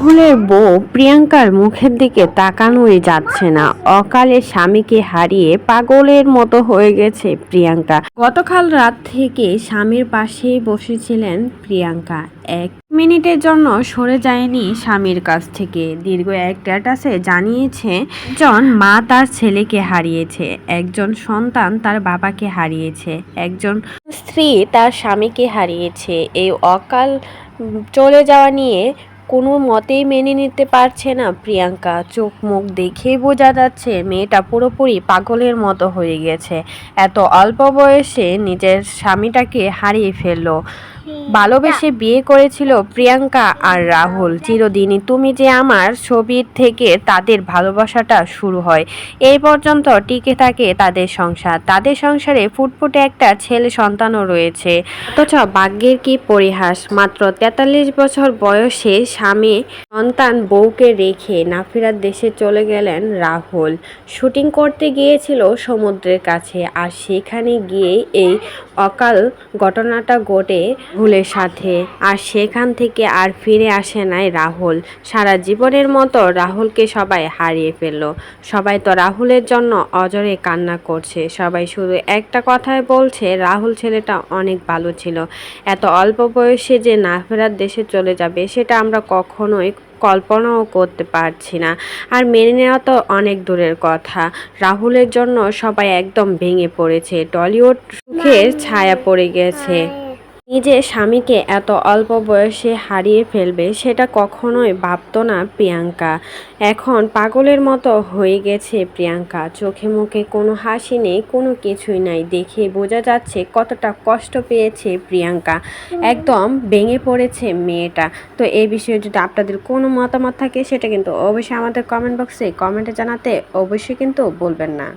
রাহুলের বউ প্রিয়াঙ্কার মুখের দিকে তাকানোই যাচ্ছে না। অকালে স্বামীকে হারিয়ে পাগলের মতো হয়ে গেছে প্রিয়াঙ্কা। গতকাল রাত থেকে স্বামীর পাশেই বসেছিলেন প্রিয়াঙ্কা। 1 মিনিটের জন্য সরে যায়নি স্বামীর কাছ থেকে। দীর্ঘ এক স্ট্যাটাসে জানিয়েছে, একজন মা তার ছেলেকে হারিয়েছে, একজন সন্তান তার বাবাকে হারিয়েছে, একজন স্ত্রী তার স্বামীকে হারিয়েছে। এই অকাল চলে যাওয়া নিয়ে কোনো মতেই মেনে নিতে পারছে না প্রিয়াঙ্কা। চোখ মুখ দেখেই বোঝা যাচ্ছে মেয়েটা পুরোপুরি পাগলের মতো হয়ে গেছে। এত অল্প বয়সে নিজের স্বামীটাকে হারিয়ে ফেললো। ভালোবেসে বিয়ে করেছিল প্রিয়াঙ্কা আর রাহুল। চিরদিনই তুমি যে আমার ছবির থেকে তাদের ভালোবাসাটা শুরু হয়। এই পর্যন্ত টিকে থাকে তাদের সংসার। তাদের সংসারে ফুটফুটে একটা ছেলে সন্তানও রয়েছে। অথচ ভাগ্যের কি পরিহাস, মাত্র 43 বছর বয়সে স্বামী সন্তান বউকে রেখে নাফিরার দেশে চলে গেলেন রাহুল। শুটিং করতে গিয়েছিল সমুদ্রের কাছে, আর সেখানে গিয়ে এই অকাল ঘটনাটা ঘটে রাহুলের সাথে। আর সেখান থেকে আর ফিরে আসে নাই রাহুল। সারা জীবনের মতো রাহুলকে সবাই হারিয়ে ফেললো। সবাই তো রাহুলের জন্য অজরে কান্না করছে। সবাই শুধু একটা কথাই বলছে, রাহুল ছেলেটা অনেক ভালো ছিল। এত অল্প বয়সে যে নাফিরার দেশে চলে যাবে সেটা আমরা কখনোই কল্পনাও করতে পারছি না। আর মেনে নেওয়া তো অনেক দূরের কথা। রাহুলের জন্য সবাই একদম ভেঙে পড়েছে। টলিউড সুখের ছায়া পড়ে গেছে। নিজের স্বামীকে এত অল্প বয়সে হারিয়ে ফেলবে সেটা কখনোই ভাবতো না প্রিয়াঙ্কা। এখন পাগলের মতো হয়ে গেছে প্রিয়াঙ্কা। চোখে মুখে কোনো হাসি নেই, কোনো কিছুই নাই। দেখে বোঝা যাচ্ছে কতটা কষ্ট পেয়েছে প্রিয়াঙ্কা। একদম ভেঙে পড়েছে মেয়েটা। তো এই বিষয়ে যদি আপনাদের কোনো মতামত থাকে সেটা কিন্তু অবশ্যই আমাদের কমেন্ট বক্সে কমেন্টে জানাতে অবশ্যই কিন্তু বলবেন না।